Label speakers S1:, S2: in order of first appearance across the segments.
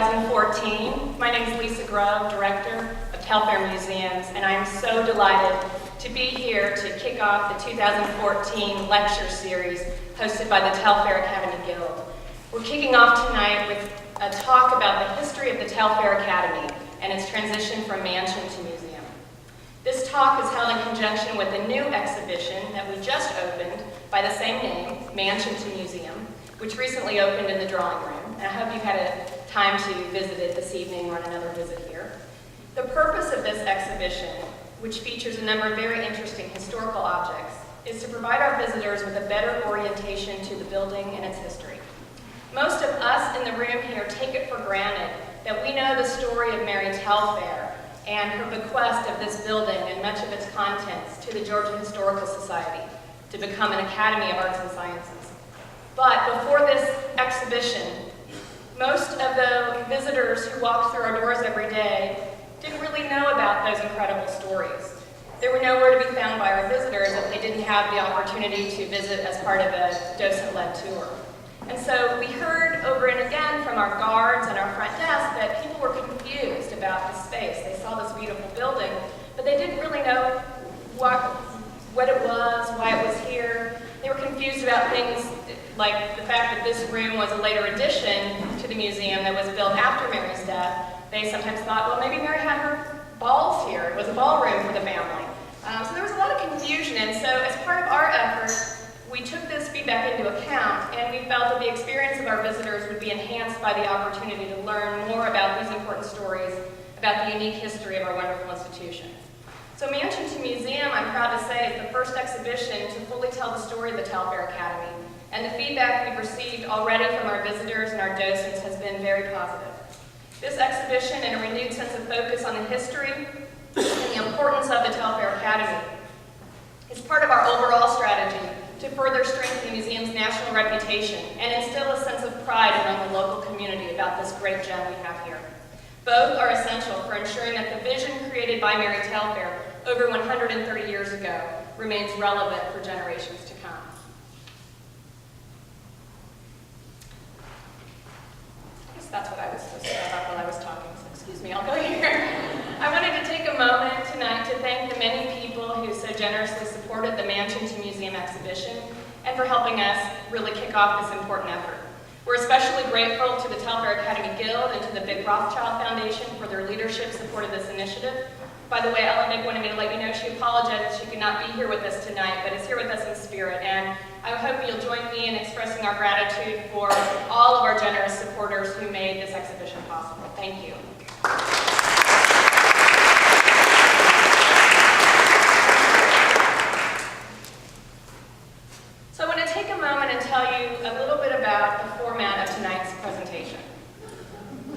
S1: 2014. My name is Lisa Grove, Director of Telfair Museums, and I am so delighted to be here to kick off the 2014 lecture series hosted by the Telfair Academy Guild. We're kicking off tonight with a talk about the history of the Telfair Academy and its transition from mansion to museum. This talk is held in conjunction with a new exhibition that we just opened by the same name, Mansion to Museum, which recently opened in the drawing room. And I hope you've had a time to visit it this evening or on another visit here. The purpose of this exhibition, which features a number of very interesting historical objects, is to provide our visitors with a better orientation to the building and its history. Most of us in the room here take it for granted that we know the story of Mary Telfair and her bequest of this building and much of its contents to the Georgia Historical Society to become an Academy of Arts and Sciences. But before this exhibition, most of the visitors who walked through our doors every day didn't really know about those incredible stories. They were nowhere to be found by our visitors if they didn't have the opportunity to visit as part of a docent-led tour. And so we heard over and again from our guards and our front desk that people were confused about the space. They saw this beautiful building, but they didn't really know what it was, why it was here. They were confused about things like the fact that this room was a later addition to the museum that was built after Mary's death. They sometimes thought, well, maybe Mary had her balls here. It was a ballroom for the family. So there was a lot of confusion, and so as part of our effort, we took this feedback into account, and we felt that the experience of our visitors would be enhanced by the opportunity to learn more about these important stories, about the unique history of our wonderful institution. So Mansion to Museum, I'm proud to say, is the first exhibition to fully tell the story of the Telfair Academy, and the feedback we've received already from our visitors and our docents has been very positive. This exhibition and a renewed sense of focus on the history and the importance of the Telfair Academy is part of our overall strategy to further strengthen the museum's national reputation and instill a sense of pride among the local community about this great gem we have here. Both are essential for ensuring that the vision created by Mary Telfair over 130 years ago remains relevant for generations to come. I guess that's what I was supposed to say about while I was talking, so excuse me, I'll go here. I wanted to take a moment tonight to thank the many people who so generously supported the Mansion to Museum exhibition and for helping us really kick off this important effort. We're especially grateful to the Telfair Academy Guild and to the Big Rothschild Foundation for their leadership support of this initiative. By the way, Ellen Nick wanted me to let you know she apologizes she could not be here with us tonight, but is here with us in spirit. And I hope you'll join me in expressing our gratitude for all of our generous supporters who made this exhibition possible. Thank you. So I want to take a moment and tell you a little bit about the format of tonight's presentation.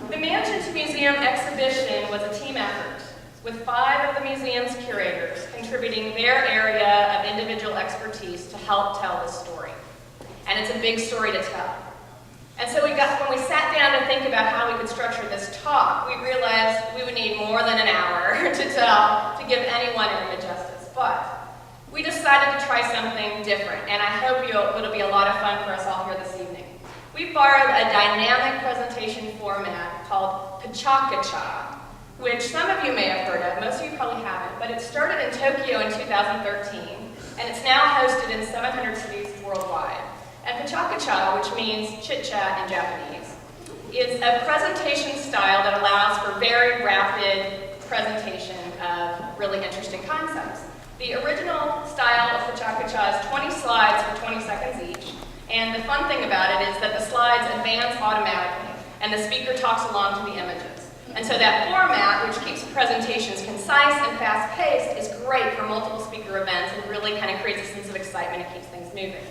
S1: The Mansion to Museum exhibition was a team effort, with 5 of the museum's curators contributing their area of individual expertise to help tell this story. And it's a big story to tell. And so when we sat down to think about how we could structure this talk, we realized we would need more than an hour to give any one area justice. But we decided to try something different, and I hope it'll be a lot of fun for us all here this evening. We borrowed a dynamic presentation format called Pacha-Kacha, which some of you may have heard of, most of you probably haven't, but it started in Tokyo in 2013, and it's now hosted in 700 cities worldwide. And Pacha-Kacha, which means chit-chat in Japanese, is a presentation style that allows for very rapid presentation of really interesting concepts. The original style of Pacha-Kacha is 20 slides for 20 seconds each, and the fun thing about it is that the slides advance automatically, and the speaker talks along to the images. And so that format, which keeps presentations concise and fast-paced, is great for multiple speaker events and really kind of creates a sense of excitement and keeps things moving.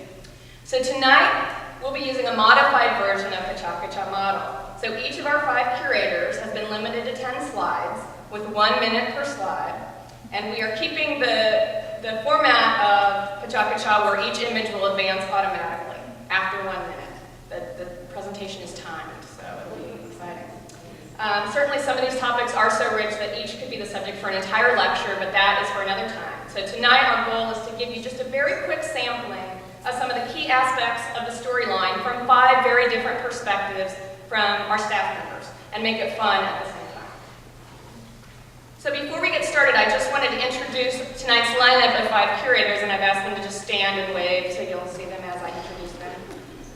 S1: So tonight, we'll be using a modified version of the Pacha-Kacha model. So each of our 5 curators has been limited to 10 slides with 1 minute per slide. And we are keeping the format of Pacha-Kacha where each image will advance automatically after 1 minute. The presentation is timed, so it'll be exciting. Certainly some of these topics are so rich that each could be the subject for an entire lecture, but that is for another time. So tonight our goal is to give you just a very quick sampling of some of the key aspects of the storyline from 5 very different perspectives from our staff members. and make it fun at the same time. So before we get started, I just wanted to introduce tonight's lineup of 5 curators, and I've asked them to just stand and wave so you'll see them as I introduce them.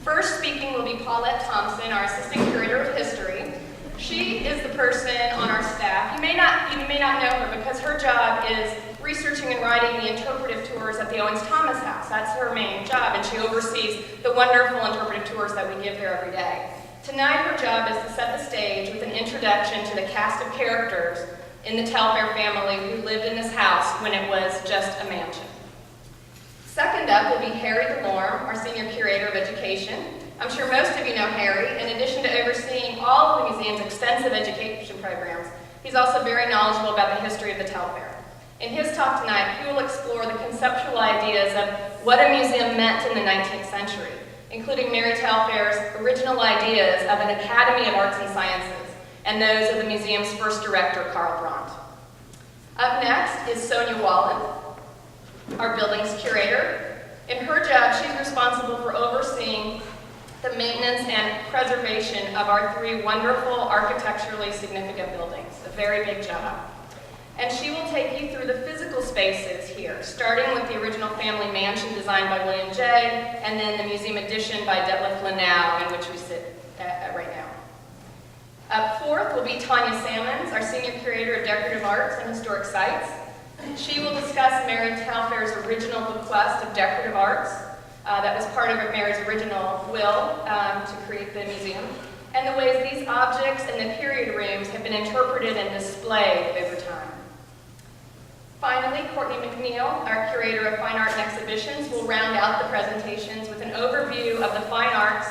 S1: First speaking will be Paulette Thompson, our Assistant Curator of History. She is the person on our staff. You may not know her because her job is researching and writing the interpretive tours at the Owens Thomas House. That's her main job, and she oversees the wonderful interpretive tours that we give there every day. Tonight, her job is to set the stage with an introduction to the cast of characters in the Telfair family who lived in this house when it was just a mansion. Second up will be Harry Delorme, our Senior Curator of Education. I'm sure most of you know Harry. In addition to overseeing all of the museum's extensive education programs, he's also very knowledgeable about the history of the Telfair. In his talk tonight, he will explore the conceptual ideas of what a museum meant in the 19th century, including Mary Telfair's original ideas of an Academy of Arts and Sciences and those of the museum's first director, Karl Brandt. Up next is Sonia Wallen, our buildings curator. In her job, she's responsible for overseeing the maintenance and preservation of our 3 wonderful architecturally significant buildings, a very big job. And she will take you through the physical spaces here, starting with the original family mansion designed by William J., and then the museum addition by Detlef Lenau, in which we sit at right now. Up fourth will be Tanya Sammons, our Senior Curator of Decorative Arts and Historic Sites. She will discuss Mary Telfair's original bequest of decorative arts that was part of Mary's original will to create the museum, and the ways these objects in the period rooms have been interpreted and displayed over time. Finally, Courtney McNeil, our Curator of Fine Art and Exhibitions, will round out the presentations with an overview of the fine arts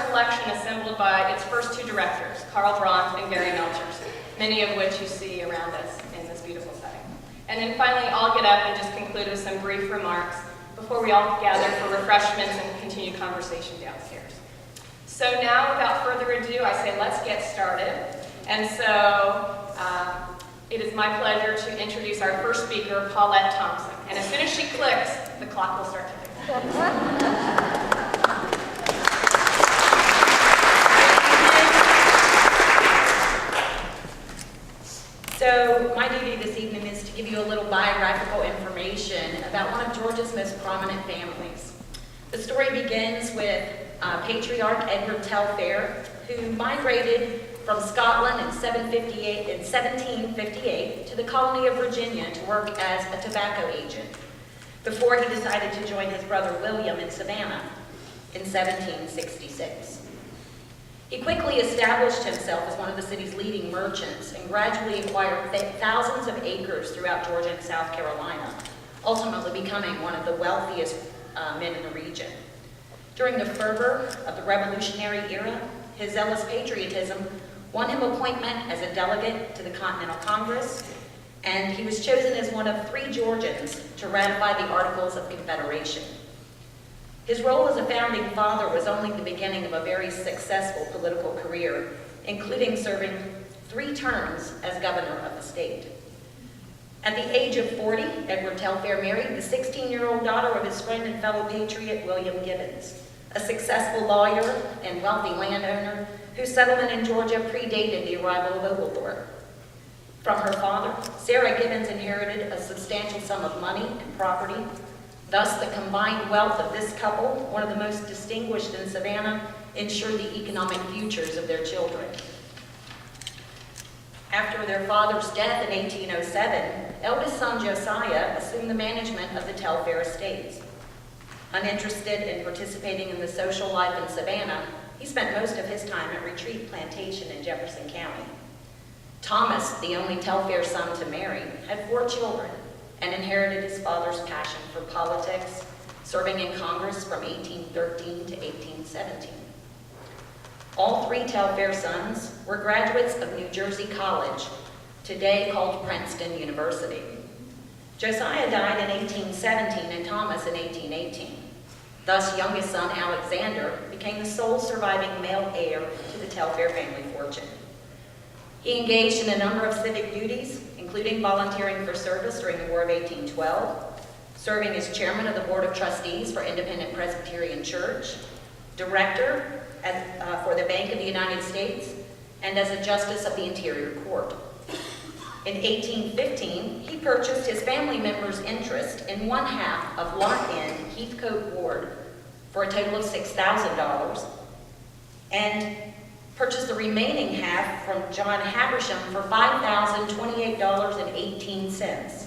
S1: collection assembled by its first 2 directors, Karl Brandt and Gary Melchers, many of which you see around us in this beautiful setting. And then finally, I'll get up and just conclude with some brief remarks before we all gather for refreshments and continue conversation downstairs. So now, without further ado, I say let's get started. And so it is my pleasure to introduce our first speaker, Paulette Thompson. And as soon as she clicks, the clock will start ticking.
S2: So my duty this evening is to give you a little biographical information about one of Georgia's most prominent families. The story begins with patriarch Edward Telfair, who migrated from Scotland in 1758 to the colony of Virginia to work as a tobacco agent before he decided to join his brother William in Savannah in 1766. He quickly established himself as one of the city's leading merchants and gradually acquired thousands of acres throughout Georgia and South Carolina, ultimately becoming one of the wealthiest men in the region. During the fervor of the Revolutionary era, his zealous patriotism won him appointment as a delegate to the Continental Congress, and he was chosen as one of 3 Georgians to ratify the Articles of Confederation. His role as a founding father was only the beginning of a very successful political career, including serving 3 terms as governor of the state. At the age of 40, Edward Telfair married the 16-year-old daughter of his friend and fellow patriot, William Gibbons, a successful lawyer and wealthy landowner whose settlement in Georgia predated the arrival of Oglethorpe. From her father, Sarah Gibbons inherited a substantial sum of money and property. Thus, the combined wealth of this couple, one of the most distinguished in Savannah, ensured the economic futures of their children. After their father's death in 1807, eldest son Josiah assumed the management of the Telfair estates. Uninterested in participating in the social life in Savannah, he spent most of his time at Retreat Plantation in Jefferson County. Thomas, the only Telfair son to marry, had 4 children and inherited his father's passion for politics, serving in Congress from 1813 to 1817. All 3 Telfair sons were graduates of New Jersey College, today called Princeton University. Josiah died in 1817 and Thomas in 1818. Thus, youngest son Alexander became the sole surviving male heir to the Telfair family fortune. He engaged in a number of civic duties, including volunteering for service during the War of 1812, serving as chairman of the Board of Trustees for Independent Presbyterian Church, director for the Bank of the United States, and as a justice of the Interior Court. In 1815, he purchased his family member's interest in one half of Lot Inn, Heathcote Ward, for a total of $6,000, and purchased the remaining half from John Habersham for $5,028.18.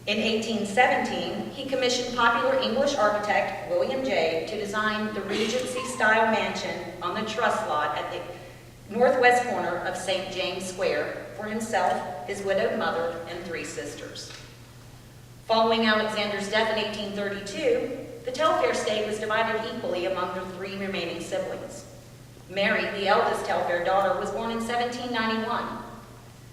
S2: In 1817, he commissioned popular English architect William Jay to design the Regency Style mansion on the trust lot at the northwest corner of St. James Square for himself, his widowed mother, and 3 sisters. Following Alexander's death in 1832, the Telfair estate was divided equally among the 3 remaining siblings. Mary, the eldest Telfair daughter, was born in 1791.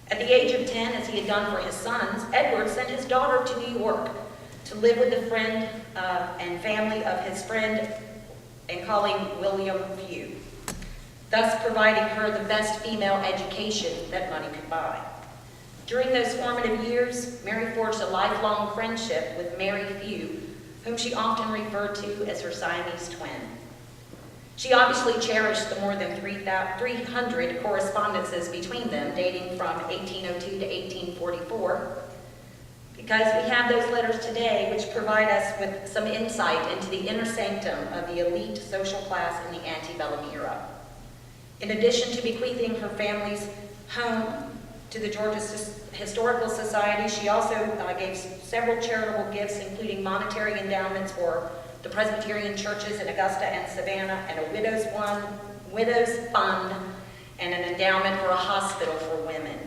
S2: At the age of 10, as he had done for his sons, Edward sent his daughter to New York to live with the friend and family of his friend and colleague William Few, thus providing her the best female education that money could buy. During those formative years, Mary forged a lifelong friendship with Mary Few, whom she often referred to as her Siamese twin. She obviously cherished the more than 300 correspondences between them, dating from 1802 to 1844, because we have those letters today which provide us with some insight into the inner sanctum of the elite social class in the antebellum era. In addition to bequeathing her family's home to the Georgia Historical Society, she also gave several charitable gifts, including monetary endowments for the Presbyterian churches in Augusta and Savannah, and a widow's fund, and an endowment for a hospital for women.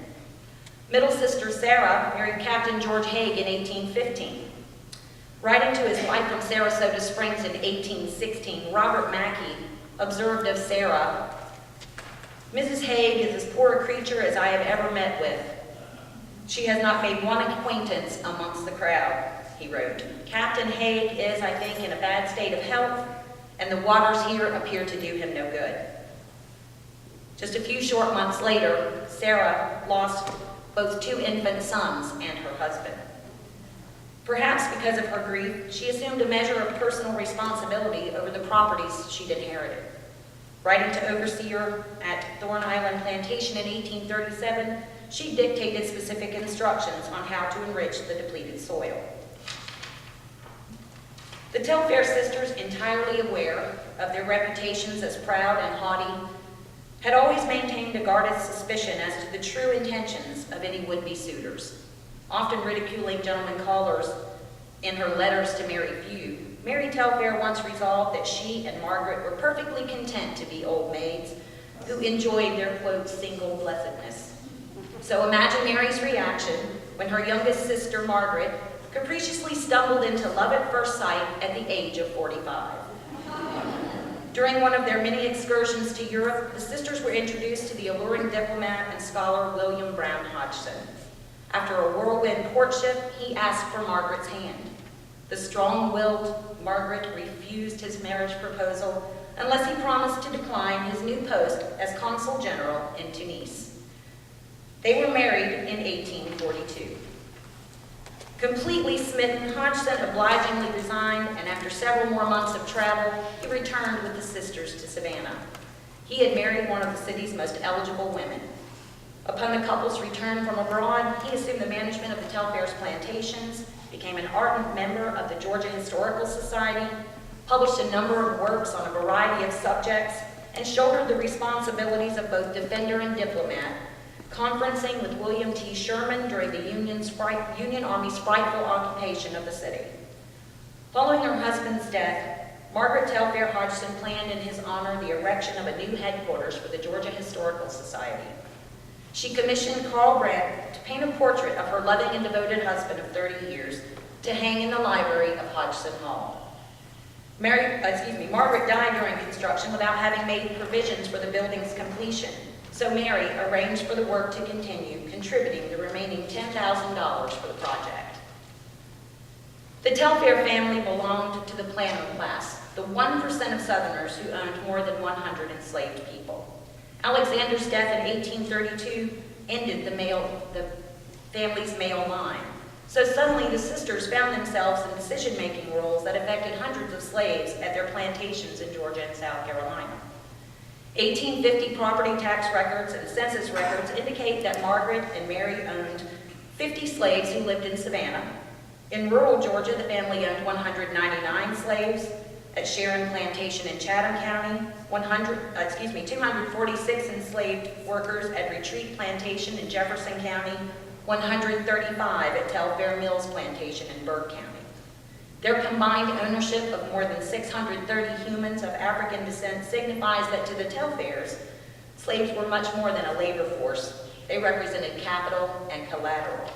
S2: Middle sister Sarah married Captain George Haig in 1815. Writing to his wife from Sarasota Springs in 1816, Robert Mackey observed of Sarah, "Mrs. Haig is as poor a creature as I have ever met with. She has not made one acquaintance amongst the crowd," he wrote. "Captain Haig is, I think, in a bad state of health, and the waters here appear to do him no good." Just a few short months later, Sarah lost both 2 infant sons and her husband. Perhaps because of her grief, she assumed a measure of personal responsibility over the properties she'd inherited. Writing to overseer at Thorn Island Plantation in 1837, she dictated specific instructions on how to enrich the depleted soil. The Telfair sisters, entirely aware of their reputations as proud and haughty, had always maintained a guarded suspicion as to the true intentions of any would-be suitors. Often ridiculing gentlemen callers in her letters to Mary Few, Mary Telfair once resolved that she and Margaret were perfectly content to be old maids who enjoyed their, quote, single blessedness. So imagine Mary's reaction when her youngest sister, Margaret, capriciously stumbled into love at first sight at the age of 45. During one of their many excursions to Europe, the sisters were introduced to the alluring diplomat and scholar William Brown Hodgson. After a whirlwind courtship, he asked for Margaret's hand. The strong-willed Margaret refused his marriage proposal unless he promised to decline his new post as consul general in Tunis. They were married in 1842. Completely smitten, Hodgson obligingly resigned, and after several more months of travel, he returned with the sisters to Savannah. He had married one of the city's most eligible women. Upon the couple's return from abroad, he assumed the management of the Telfair's plantations, became an ardent member of the Georgia Historical Society, published a number of works on a variety of subjects, and shouldered the responsibilities of both defender and diplomat, conferencing with William T. Sherman during the Union Army's frightful occupation of the city. Following her husband's death, Margaret Telfair Hodgson planned in his honor the erection of a new headquarters for the Georgia Historical Society. She commissioned Carl Brandt to paint a portrait of her loving and devoted husband of 30 years to hang in the library of Hodgson Hall. Margaret died during construction without having made provisions for the building's completion, so Mary arranged for the work to continue, contributing the remaining $10,000 for the project. The Telfair family belonged to the planter class, the 1% of Southerners who owned more than 100 enslaved people. Alexander's death in 1832 ended the family's male line. So suddenly the sisters found themselves in decision-making roles that affected hundreds of slaves at their plantations in Georgia and South Carolina. 1850 property tax records and census records indicate that Margaret and Mary owned 50 slaves who lived in Savannah. In rural Georgia, the family owned 199 slaves. At Sharon Plantation in Chatham County, 246 enslaved workers at Retreat Plantation in Jefferson County, 135 at Telfair Mills Plantation in Burke County. Their combined ownership of more than 630 humans of African descent signifies that to the Telfairs, slaves were much more than a labor force. They represented capital and collateral.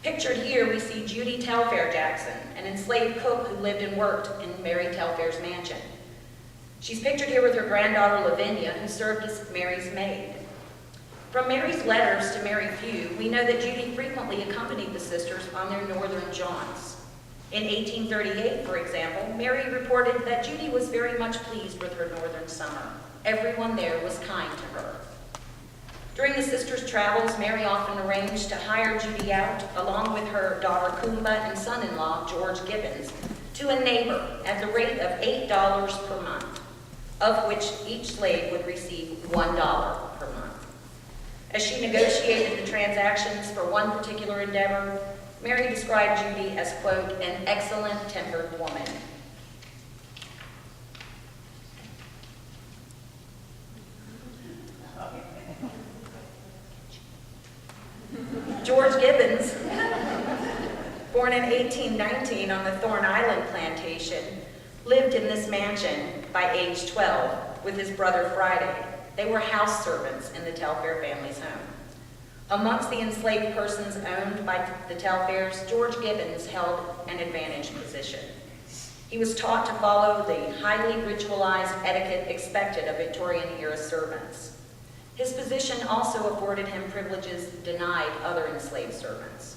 S2: Pictured here, we see Judy Telfair Jackson, an enslaved cook who lived and worked in Mary Telfair's mansion. She's pictured here with her granddaughter Lavinia, who served as Mary's maid. From Mary's letters to Mary Pugh, we know that Judy frequently accompanied the sisters on their northern jaunts. In 1838, for example, Mary reported that Judy was very much pleased with her northern summer. Everyone there was kind to her. During the sisters' travels, Mary often arranged to hire Judy out, along with her daughter Kumba and son-in-law, George Gibbons, to a neighbor at the rate of $8 per month, of which each slave would receive $1 per month. As she negotiated the transactions for one particular endeavor, Mary described Judy as, quote, an excellent-tempered woman. George Gibbons, born in 1819 on the Thorn Island plantation, lived in this mansion by age 12 with his brother Friday. They were house servants in the Telfair family's home. Amongst the enslaved persons owned by the Telfairs, George Gibbons held an advantaged position. He was taught to follow the highly ritualized etiquette expected of Victorian-era servants. His position also afforded him privileges denied other enslaved servants.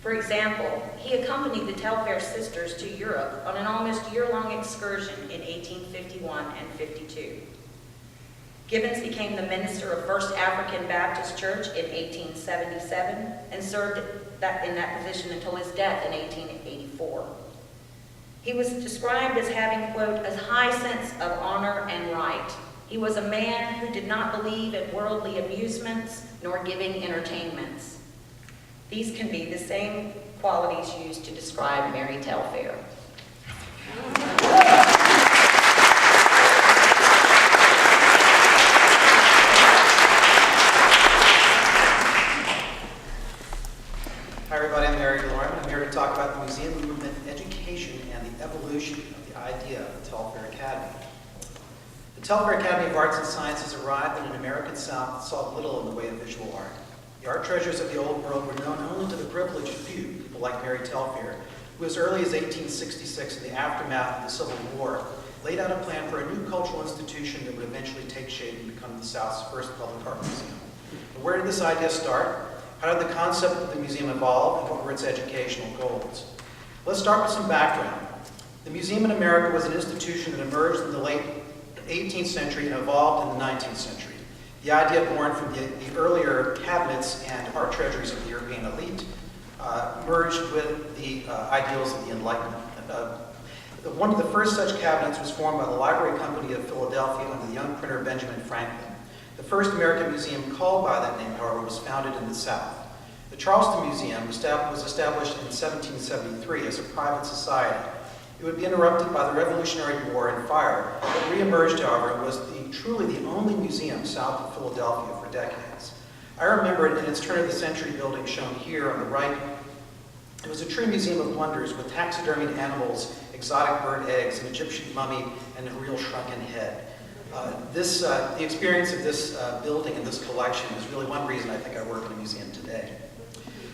S2: For example, he accompanied the Telfair Sisters to Europe on an almost year-long excursion in 1851 and 52. Gibbons became the minister of First African Baptist Church in 1877 and served in that position until his death in 1884. He was described as having, quote, a high sense of honor and right. He was a man who did not believe in worldly amusements nor giving entertainments. These can be the same qualities used to describe Mary Telfair.
S3: Hi everybody, I'm Eric Lauren. I'm here to talk about the museum movement, education, and the evolution of the idea of the Telfair Academy. The Telfair Academy of Arts and Sciences arrived in an American South that saw little in the way of visual art. The art treasures of the old world were known only to the privileged few, people like Mary Telfair, who as early as 1866, in the aftermath of the Civil War, laid out a plan for a new cultural institution that would eventually take shape and become the South's first public art museum. But where did this idea start? How did the concept of the museum evolve, and what were its educational goals? Let's start with some background. The museum in America was an institution that emerged in the late 18th century and evolved in the 19th century. The idea born from the earlier cabinets and art treasuries of the European elite merged with the ideals of the Enlightenment. One of the first such cabinets was formed by the Library Company of Philadelphia under the young printer Benjamin Franklin. The first American museum called by that name, however, was founded in the South. The Charleston Museum was established in 1773 as a private society. It would be interrupted by the Revolutionary War and fire, but reemerged, however, and was truly the only museum south of Philadelphia for decades. I remember it in its turn-of-the-century building shown here on the right. It was a true museum of wonders with taxidermied animals, exotic bird eggs, an Egyptian mummy, and a real shrunken head. The experience of this building and this collection is really one reason I think I work in a museum today.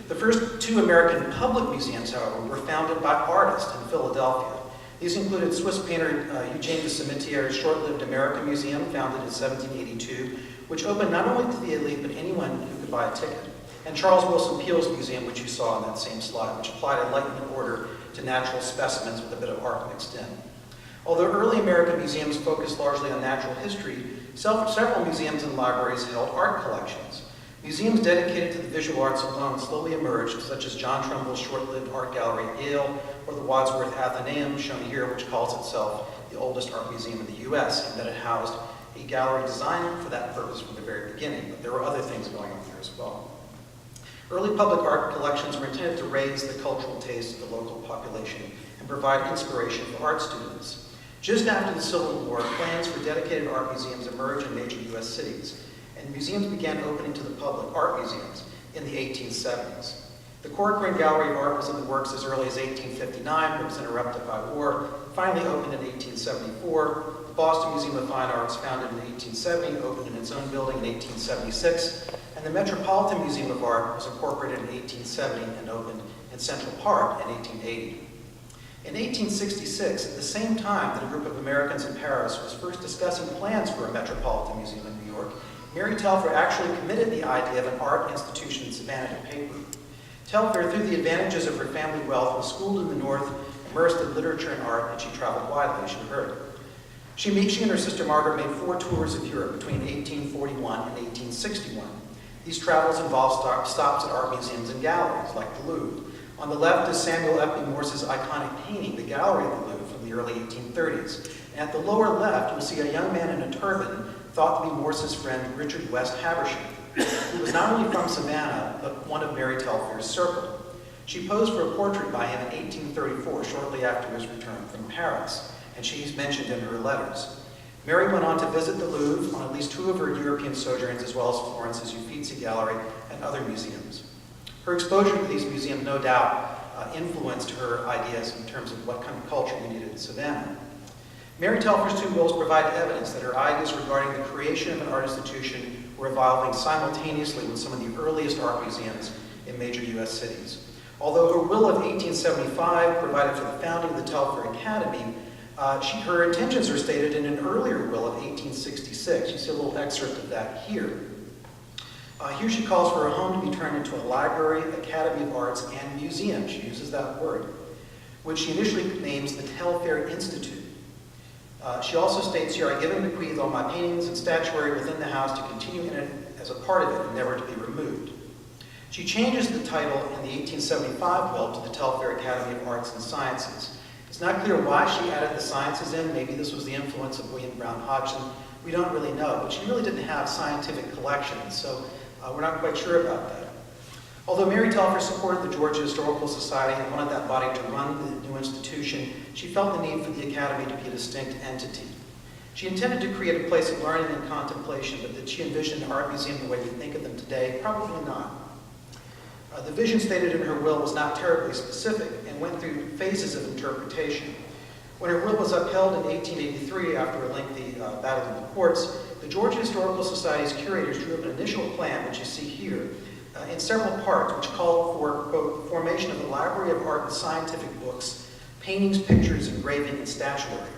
S3: The first two American public museums, however, were founded by artists in Philadelphia. These included Swiss painter Eugène de Cementier's short-lived American Museum, founded in 1782, which opened not only to the elite, but anyone who could buy a ticket, and Charles Wilson Peele's museum, which you saw on that same slide, which applied Enlightenment order to natural specimens with a bit of art mixed in. Although early American museums focused largely on natural history, several museums and libraries held art collections. Museums dedicated to the visual arts alone slowly emerged, such as John Trumbull's short-lived art gallery at Yale, or the Wadsworth Athenaeum, shown here, which calls itself the oldest art museum in the U.S., and that it housed a gallery designed for that purpose from the very beginning, but there were other things going on there as well. Early public art collections were intended to raise the cultural taste of the local population and provide inspiration for art students. Just after the Civil War, plans for dedicated art museums emerged in major U.S. cities, and museums began opening to the public, art museums, in the 1870s. The Corcoran Gallery of Art was in the works as early as 1859, but was interrupted by war. Finally opened in 1874. The Boston Museum of Fine Arts, founded in 1870, opened in its own building in 1876. And the Metropolitan Museum of Art was incorporated in 1870 and opened in Central Park in 1880. In 1866, at the same time that a group of Americans in Paris was first discussing plans for a Metropolitan Museum in New York, Mary Telfair actually committed the idea of an art institution in Savannah to paper. Telfair, through the advantages of her family wealth, was schooled in the North, immersed in literature and art, and she traveled widely, as you heard. She and her sister Margaret made 4 tours of Europe between 1841 and 1861. These travels involved stops at art museums and galleries, like the Louvre. On the left is Samuel F. B. Morse's iconic painting, The Gallery of the Louvre, from the early 1830s. And at the lower left, you'll see a young man in a turban, thought to be Morse's friend Richard West Habersham, who was not only from Savannah, but one of Mary Telfair's circle. She posed for a portrait by him in 1834, shortly after his return from Paris, and she's mentioned in her letters. Mary went on to visit the Louvre on at least 2 of her European sojourns, as well as Florence's Uffizi Gallery and other museums. Her exposure to these museums no doubt influenced her ideas in terms of what kind of culture we needed in Savannah. Mary Telfair's 2 wills provide evidence that her ideas regarding the creation of an art institution were evolving simultaneously with some of the earliest art museums in major U.S. cities. Although her will of 1875 provided for the founding of the Telfair Academy, her intentions are stated in an earlier will of 1866. You see a little excerpt of that here. Here she calls for her home to be turned into a library, academy of arts, and museum. She uses that word, which she initially names the Telfair Institute. She also states here, I give and bequeath all my paintings and statuary within the house to continue in it as a part of it and never to be removed. She changes the title in the 1875 will to the Telfair Academy of Arts and Sciences. It's not clear why she added the sciences in. Maybe this was the influence of William Brown Hodgson. We don't really know, but she really didn't have scientific collections, so we're not quite sure about that. Although Mary Telfair supported the Georgia Historical Society and wanted that body to run the new institution, she felt the need for the Academy to be a distinct entity. She intended to create a place of learning and contemplation, but did she envision an art museum the way we think of them today? Probably not. The vision stated in her will was not terribly specific and went through phases of interpretation. When her will was upheld in 1883 after a lengthy battle in the courts, the Georgia Historical Society's curators drew up an initial plan, which you see here, in several parts, which called for, quote, the formation of a library of art and scientific books, paintings, pictures, engraving, and statuary.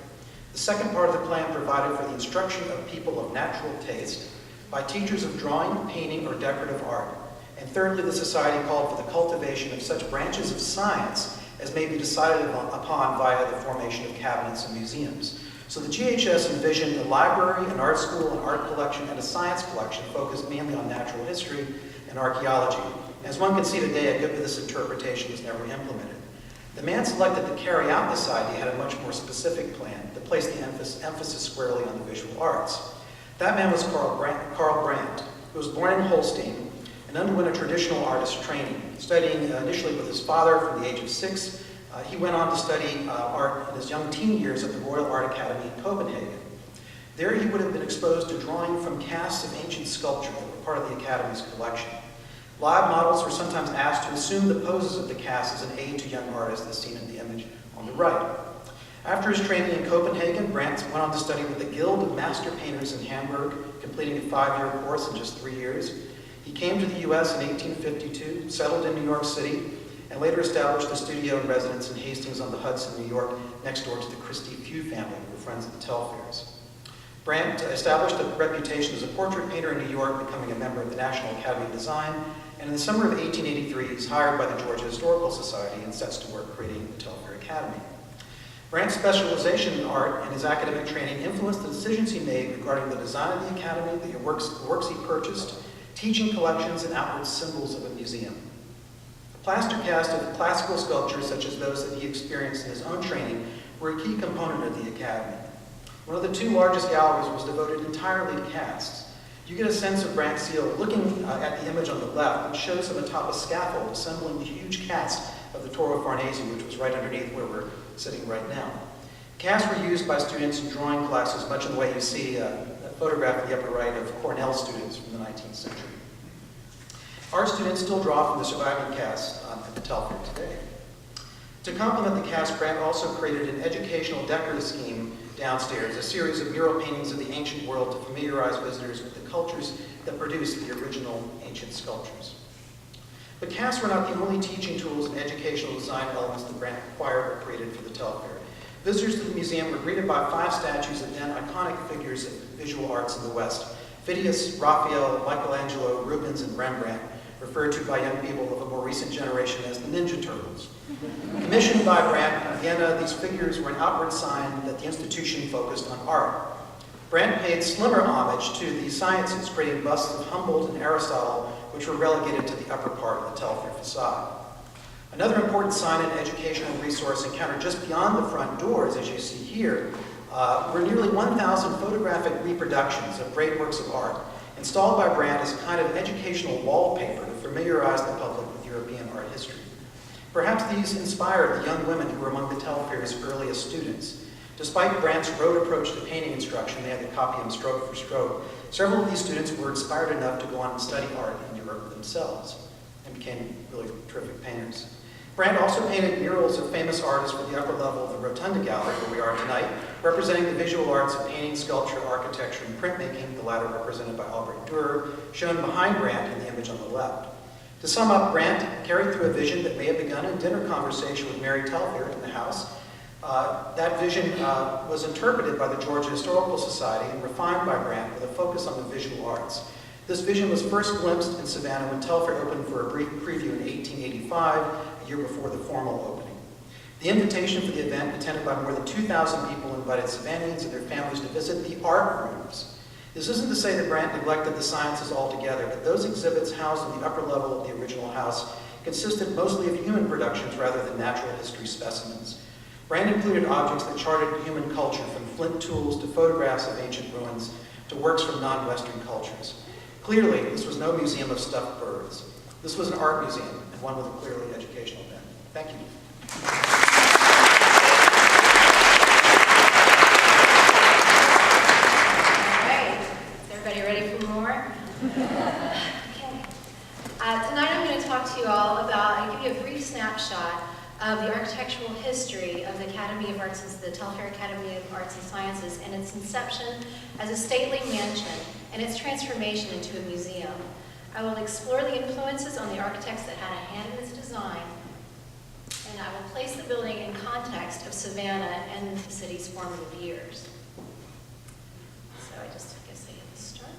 S3: The second part of the plan provided for the instruction of people of natural taste by teachers of drawing, painting, or decorative art. And thirdly, the Society called for the cultivation of such branches of science as may be decided upon via the formation of cabinets and museums. So the GHS envisioned a library, an art school, an art collection, and a science collection focused mainly on natural history and archaeology. As one can see today, a good bit of this interpretation was never implemented. The man selected to carry out this idea had a much more specific plan that placed the emphasis squarely on the visual arts. That man was Karl Brandt, who was born in Holstein and underwent a traditional artist training. Studying initially with his father from the age of 6, he went on to study art in his young teen years at the Royal Art Academy in Copenhagen. There he would have been exposed to drawing from casts of ancient sculpture that were part of the Academy's collection. Live models were sometimes asked to assume the poses of the cast as an aid to young artists, as seen in the image on the right. After his training in Copenhagen, Brandt went on to study with the Guild of Master Painters in Hamburg, completing a 5-year course in just 3 years. He came to the U.S. in 1852, settled in New York City, and later established a studio and residence in Hastings-on-the-Hudson, New York, next door to the Christie Few family, who were friends of the Telfairs. Brandt established a reputation as a portrait painter in New York, becoming a member of the National Academy of Design, and in the summer of 1883, he's hired by the Georgia Historical Society and sets to work creating the Telfair Academy. Brandt's specialization in art and his academic training influenced the decisions he made regarding the design of the Academy, the works he purchased, teaching collections, and outward symbols of a museum. A plaster cast of classical sculptures, such as those that he experienced in his own training, were a key component of the Academy. One of the two largest galleries was devoted entirely to casts. You get a sense of Brandt's zeal looking at the image on the left, which shows him atop a scaffold assembling the huge cast of the Toro Farnese, which was right underneath where we're sitting right now. Casts were used by students in drawing classes, much in the way you see a photograph in the upper right of Cornell students from the 19th century. Art students still draw from the surviving casts at the Telfair today. To complement the cast, Brandt also created an educational decorative scheme downstairs, a series of mural paintings of the ancient world to familiarize visitors with the cultures that produced the original ancient sculptures. But casts were not the only teaching tools and educational design elements that Brandt acquired or created for the Telfair. Visitors to the museum were greeted by 5 statues of then iconic figures of visual arts in the West: Phidias, Raphael, Michelangelo, Rubens, and Rembrandt, referred to by young people of a more recent generation as the Ninja Turtles. Commissioned by Brandt in Vienna, these figures were an outward sign that the institution focused on art. Brandt paid slimmer homage to the sciences, creating busts of Humboldt and Aristotle, which were relegated to the upper part of the Telfair facade. Another important sign and educational resource encountered just beyond the front doors, as you see here, were nearly 1,000 photographic reproductions of great works of art, installed by Brandt as a kind of educational wallpaper to familiarize the public with European art history. Perhaps these inspired the young women who were among the Telfair's earliest students. Despite Brandt's rote approach to painting instruction, they had to copy him stroke for stroke. Several of these students were inspired enough to go on and study art in Europe themselves and became really terrific painters. Brandt also painted murals of famous artists for the upper level of the Rotunda Gallery, where we are tonight, representing the visual arts of painting, sculpture, architecture, and printmaking, the latter represented by Albrecht Dürer, shown behind Brandt in the image on the left. To sum up, Brandt carried through a vision that may have begun in dinner conversation with Mary Telfair in the house. That vision was interpreted by the Georgia Historical Society and refined by Brandt with a focus on the visual arts. This vision was first glimpsed in Savannah when Telfair opened for a brief preview in 1885, a year before the formal opening. The invitation for the event, attended by more than 2,000 people, invited Savannans and their families to visit the art rooms. This isn't to say that Brandt neglected the sciences altogether, but those exhibits housed in the upper level of the original house consisted mostly of human productions rather than natural history specimens. Brandt included objects that charted human culture, from flint tools to photographs of ancient ruins to works from non-Western cultures. Clearly, this was no museum of stuffed birds. This was an art museum, and one with a clearly educational bent. Thank you.
S4: All right, is everybody ready for more? Okay. Tonight I'm going to talk to you all about, give you a brief snapshot of the architectural history of the Academy of Arts, the Telfair Academy of Arts and Sciences, and its inception as a stately mansion and its transformation into a museum. I will explore the influences on the architects that had a hand in its design, and I will place the building in context of Savannah and the city's formative years. So I guess I hit the start.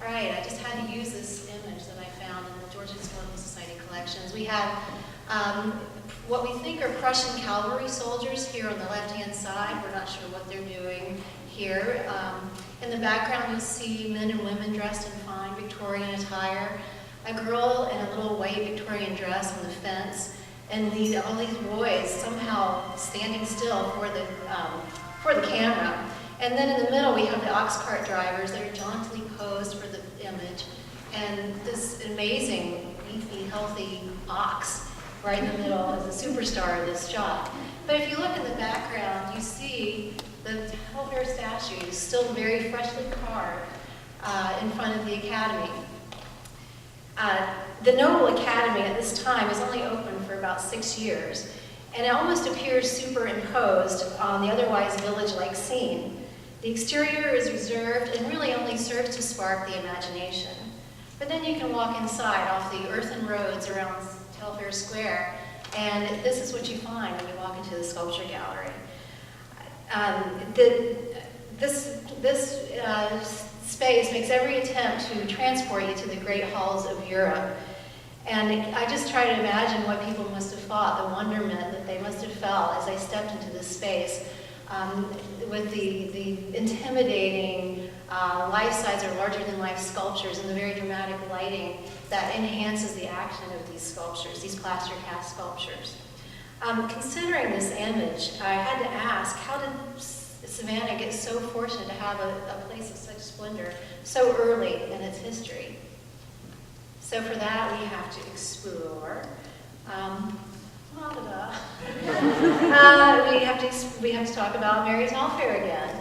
S4: All right, I just had to use this image that I found in the Georgia Historical Society collections. We have what we think are Prussian cavalry soldiers here on the left-hand side. We're not sure what they're doing here. In the background, you'll see men and women dressed in fine Victorian attire, a girl in a little white Victorian dress on the fence, and all these boys somehow standing still for the camera. And then in the middle, we have the ox cart drivers that are jauntily posed for the image, and this amazing, beefy, healthy ox right in the middle is the superstar of this shot. But if you look in the background, you see the Telfair statue is still very freshly carved in front of the Academy. The Noble Academy at this time is only open for about 6 years, and it almost appears superimposed on the otherwise village-like scene. The exterior is reserved and really only serves to spark the imagination. But then you can walk inside off the earthen roads around Telfair Square, and this is what you find when you walk into the sculpture gallery. This space makes every attempt to transport you to the great halls of Europe. And I just try to imagine what people must have thought, the wonderment that they must have felt as they stepped into this space with the intimidating life-size or larger-than-life sculptures and the very dramatic lighting that enhances the action of these sculptures, these plaster cast sculptures. Considering this image, I had to ask, how did Savannah gets so fortunate to have a place of such splendor so early in its history. So for that, we have to explore. We have to talk about Mary Telfair again.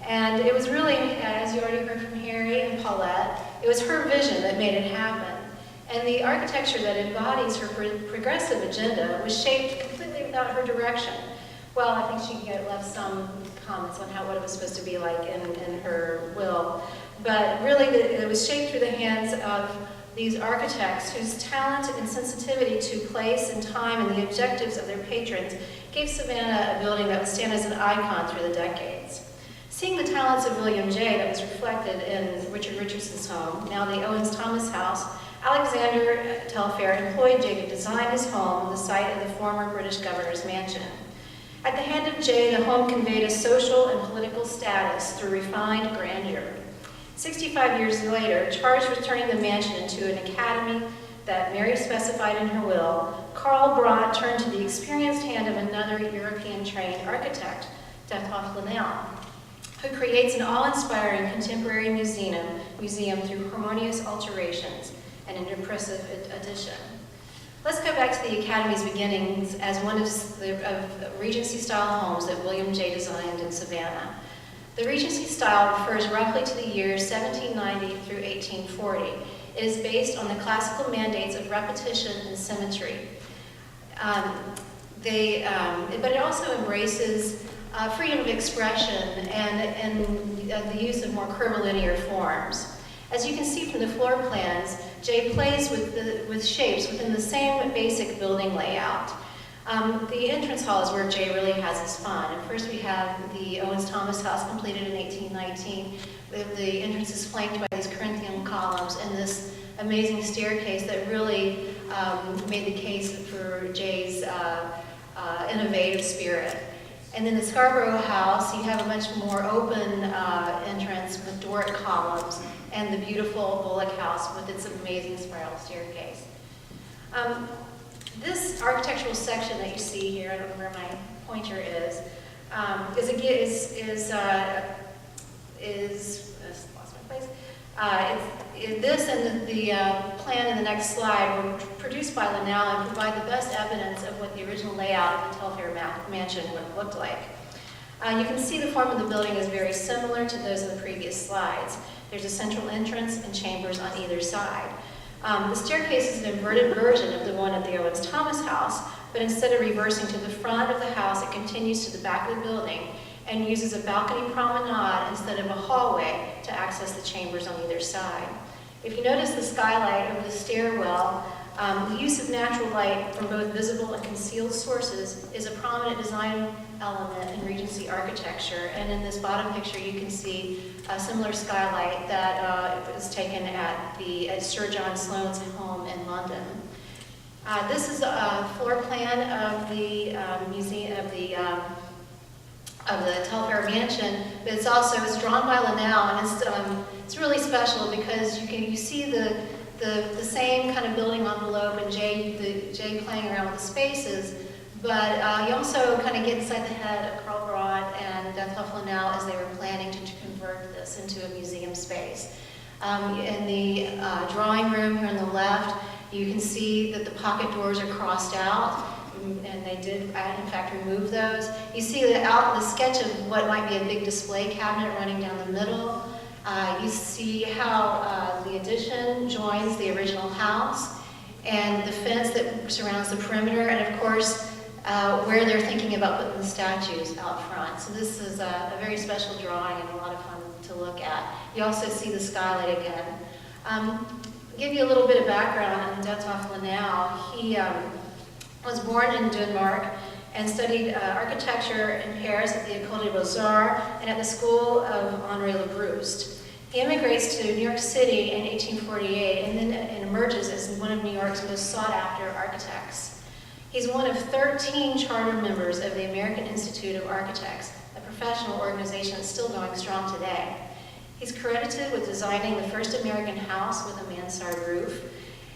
S4: And it was really, as you already heard from Harry and Paulette, it was her vision that made it happen. And the architecture that embodies her progressive agenda was shaped completely without her direction. Well, I think she left some comments on what it was supposed to be like in her will. But really, it was shaped through the hands of these architects whose talent and sensitivity to place and time and the objectives of their patrons gave Savannah a building that would stand as an icon through the decades. Seeing the talents of William J. that was reflected in Richard Richardson's home, now the Owens Thomas House, Alexander Telfair employed J. to design his home on the site of the former British governor's mansion. At the hand of J., the home conveyed a social and political status through refined grandeur. 65 years later, charged with turning the mansion into an academy that Mary specified in her will, Karl Brandt turned to the experienced hand of another European-trained architect, Dethoff Linnell, who creates an awe-inspiring contemporary museum through harmonious alterations and an impressive addition. Let's go back to the Academy's beginnings as one of Regency Style homes that William J. designed in Savannah. The Regency Style refers roughly to the years 1790 through 1840. It is based on the classical mandates of repetition and symmetry. But it also embraces freedom of expression and the use of more curvilinear forms. As you can see from the floor plans, Jay plays with shapes within the same basic building layout. The entrance hall is where Jay really has his fun. And first we have the Owens Thomas House completed in 1819. The entrance is flanked by these Corinthian columns and this amazing staircase that really made the case for Jay's innovative spirit. And then the Scarborough House, you have a much more open entrance with Doric columns and the beautiful Bullock House with its amazing spiral staircase. This architectural section that you see here, I don't know where my pointer is lost my place. This and the plan in the next slide were produced by Linnell and provide the best evidence of what the original layout of the Telfair Mansion would have looked like. You can see the form of the building is very similar to those of the previous slides. There's a central entrance and chambers on either side. The staircase is an inverted version of the one at the Owens Thomas House, but instead of reversing to the front of the house, it continues to the back of the building and uses a balcony promenade instead of a hallway to access the chambers on either side. If you notice the skylight over the stairwell, the use of natural light from both visible and concealed sources is a prominent design element in Regency architecture. And in this bottom picture, you can see a similar skylight that was taken at Sir John Sloane's home in London. This is a floor plan of the museum of the Telfair Mansion, but it's drawn by Linnell, and it's really special because you see the same kind of building envelope and Jay playing around with the spaces, but you also kind of get inside the head of Karl Brandt and Dethoff Linnell as they were planning to convert this into a museum space. In the drawing room here on the left, you can see that the pocket doors are crossed out, and they did, in fact, remove those. You see the sketch of what might be a big display cabinet running down the middle. You see how the addition joins the original house, and the fence that surrounds the perimeter, and of course, where they're thinking about putting the statues out front. So this is a very special drawing and a lot of fun to look at. You also see the skylight again. Give you a little bit of background on Dethoff Linnell. He was born in Denmark and studied architecture in Paris at the École des Beaux-Arts and at the School of Henri Labrouste. He immigrates to New York City in 1848 and then emerges as one of New York's most sought-after architects. He's one of 13 charter members of the American Institute of Architects, a professional organization that's still going strong today. He's credited with designing the first American house with a mansard roof,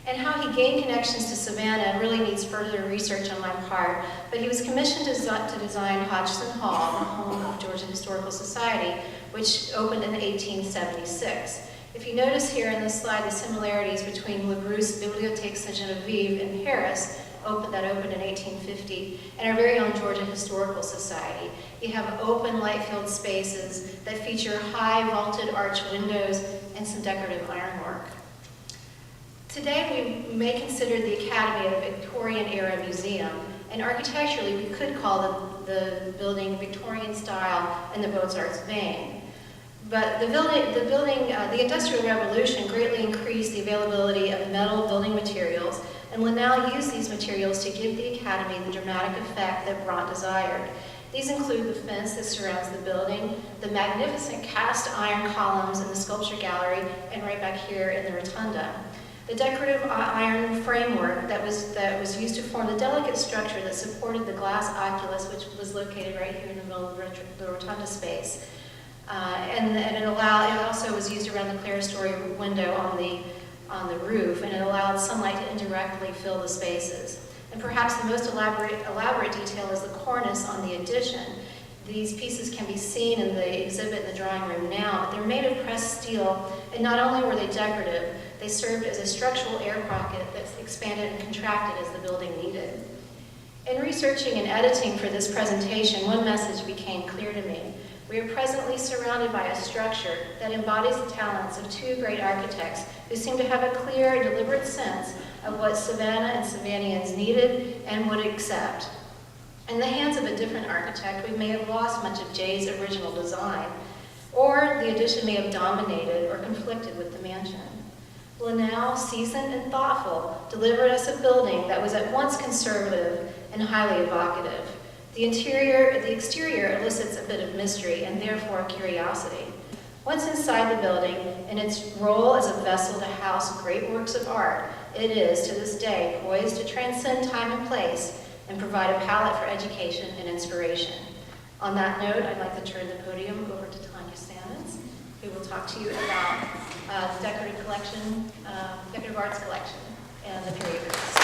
S4: And how he gained connections to Savannah really needs further research on my part, but he was commissioned to design Hodgson Hall, the home of Georgia Historical Society, which opened in 1876. If you notice here in this slide the similarities between Le Brousse Bibliothèque Saint-Geneviève in Paris, that opened in 1850, and our very own Georgia Historical Society. You have open light-filled spaces that feature high vaulted arch windows and some decorative ironwork. Today we may consider the Academy a Victorian-era museum, and architecturally we could call the building Victorian style in the Beaux-Arts vein. But the Industrial Revolution greatly increased the availability of metal building materials, and Linnell used these materials to give the Academy the dramatic effect that Brandt desired. These include the fence that surrounds the building, the magnificent cast iron columns in the sculpture gallery, and right back here in the rotunda. The decorative iron framework that was used to form the delicate structure that supported the glass oculus, which was located right here in the middle of the rotunda space. And it also was used around the clerestory window on the roof, and it allowed sunlight to indirectly fill the spaces. And perhaps the most elaborate detail is the cornice on the addition. These pieces can be seen in the exhibit in the drawing room now, but they're made of pressed steel, and not only were they decorative, they served as a structural air pocket that expanded and contracted as the building needed. In researching and editing for this presentation, one message became clear to me. We are presently surrounded by a structure that embodies the talents of two great architects who seem to have a clear, deliberate sense of what Savannah and Savannahans needed and would accept. In the hands of a different architect, we may have lost much of Jay's original design, or the addition may have dominated or conflicted with the mansion. Linnell, seasoned and thoughtful, delivered us a building that was at once conservative and highly evocative. The exterior elicits a bit of mystery and therefore curiosity. Once inside the building, in its role as a vessel to house great works of art, it is, to this day, poised to transcend time and place and provide a palette for education and inspiration. On that note, I'd like to turn the podium over to Tanya Sammons, who will talk to you about the decorative arts collection and the period piece.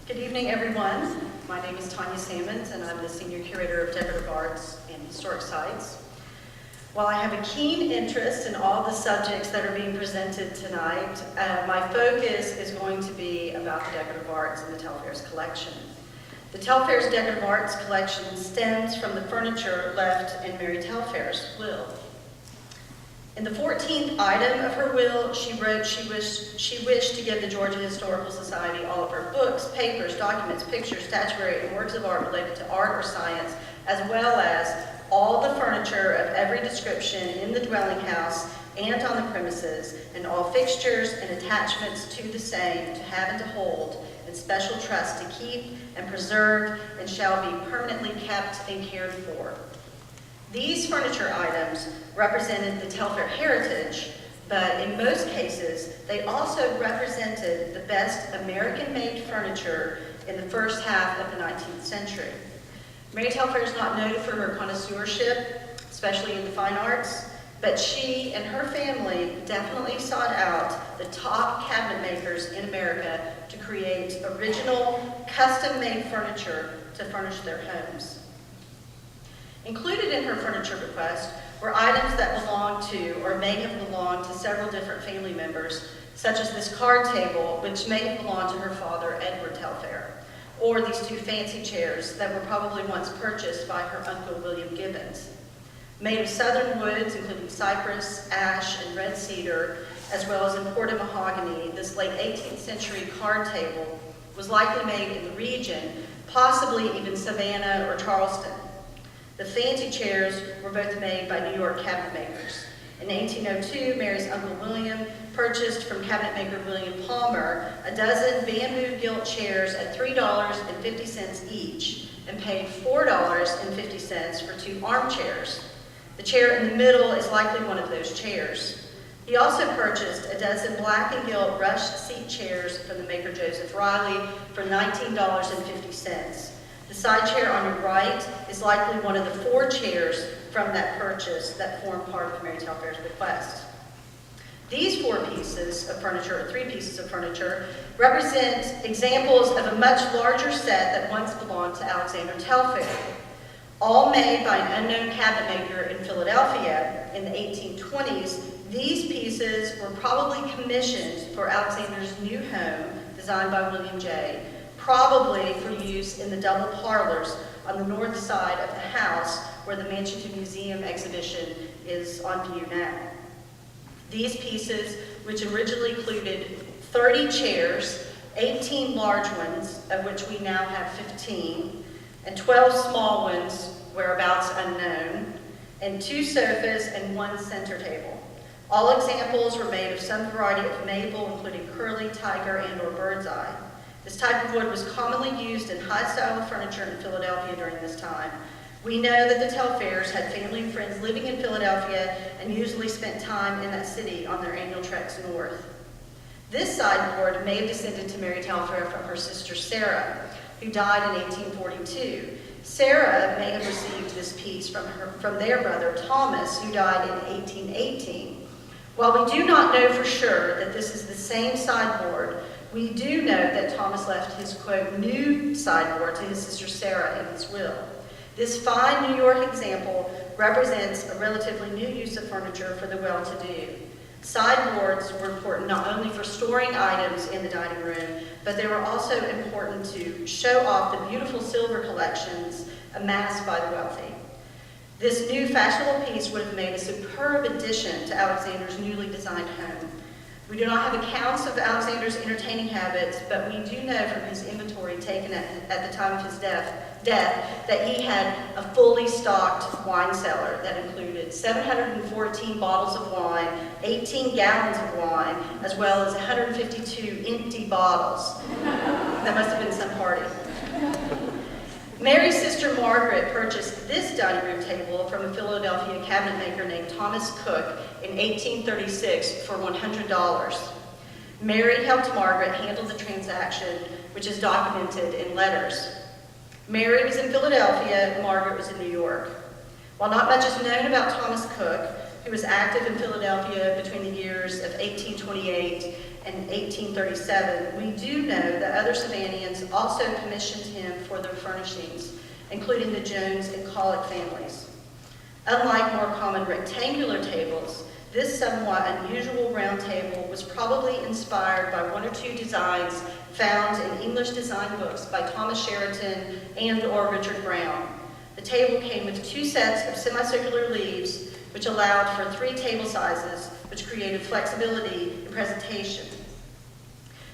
S5: Good evening, everyone. My name is Tanya Sammons, and I'm the Senior Curator of Decorative Arts and Historic Sites. While I have a keen interest in all the subjects that are being presented tonight, my focus is going to be about the decorative arts in the Telfair's collection. The Telfair's decorative arts collection stems from the furniture left in Mary Telfair's will. In the 14th item of her will, she wrote she wished to give the Georgia Historical Society all of her books, papers, documents, pictures, statuary, and works of art related to art or science, as well as all the furniture of every description in the dwelling house and on the premises, and all fixtures and attachments to the same, to have and to hold, in special trust to keep and preserve, and shall be permanently kept and cared for. These furniture items represented the Telfair heritage, but in most cases, they also represented the best American-made furniture in the first half of the 19th century. Mary Telfair is not noted for her connoisseurship, especially in the fine arts, but she and her family definitely sought out the top cabinet makers in America to create original, custom-made furniture to furnish their homes. Included in her furniture request were items that belonged to or may have belonged to several different family members, such as this card table, which may have belonged to her father, Edward Telfair, or these two fancy chairs that were probably once purchased by her uncle, William Gibbons. Made of southern woods, including cypress, ash, and red cedar, as well as imported mahogany, this late 18th century card table was likely made in the region, possibly even Savannah or Charleston. The fancy chairs were both made by New York cabinet makers. In 1802, Mary's Uncle William purchased from cabinet maker William Palmer a dozen bamboo gilt chairs at $3.50 each and paid $4.50 for two armchairs. The chair in the middle is likely one of those chairs. He also purchased a dozen black and gilt rushed seat chairs from the maker Joseph Riley for $19.50. The side chair on your right is likely one of the four chairs from that purchase that formed part of Mary Telfair's bequest. These four pieces of furniture, or three pieces of furniture, represent examples of a much larger set that once belonged to Alexander Telfair. All made by an unknown cabinet maker in Philadelphia in the 1820s, these pieces were probably commissioned for Alexander's new home, designed by William J., probably for use in the double parlors on the north side of the house where the Mansion to Museum exhibition is on view now. These pieces, which originally included 30 chairs, 18 large ones, of which we now have 15, and 12 small ones, whereabouts unknown, and 2 sofas and 1 center table. All examples were made of some variety of maple, including curly, tiger, and or bird's eye. This type of wood was commonly used in high-style furniture in Philadelphia during this time. We know that the Telfairs had family and friends living in Philadelphia and usually spent time in that city on their annual treks north. This sideboard may have descended to Mary Telfair from her sister Sarah, who died in 1842. Sarah may have received this piece from their brother Thomas, who died in 1818. While we do not know for sure that this is the same sideboard, we do know that Thomas left his, quote, new sideboard to his sister Sarah in his will. This fine New York example represents a relatively new use of furniture for the well-to-do. Sideboards were important not only for storing items in the dining room, but they were also important to show off the beautiful silver collections amassed by the wealthy. This new fashionable piece would have made a superb addition to Alexander's newly designed home. We do not have accounts of Alexander's entertaining habits, but we do know from his inventory taken at the time of his death that he had a fully stocked wine cellar that included 714 bottles of wine, 18 gallons of wine, as well as 152 empty bottles. That must have been some party. Mary's sister Margaret purchased this dining room table from a Philadelphia cabinet maker named Thomas Cook in 1836 for $100. Mary helped Margaret handle the transaction, which is documented in letters. Mary was in Philadelphia, Margaret was in New York. While not much is known about Thomas Cook, who was active in Philadelphia between the years of 1828 and 1837, we do know that other Savannahans also commissioned him for their furnishings, including the Jones and Colic families. Unlike more common rectangular tables, this somewhat unusual round table was probably inspired by 1 or 2 designs found in English design books by Thomas Sheraton and or Richard Brown. The table came with 2 sets of semicircular leaves, which allowed for 3 table sizes, which created flexibility in presentation.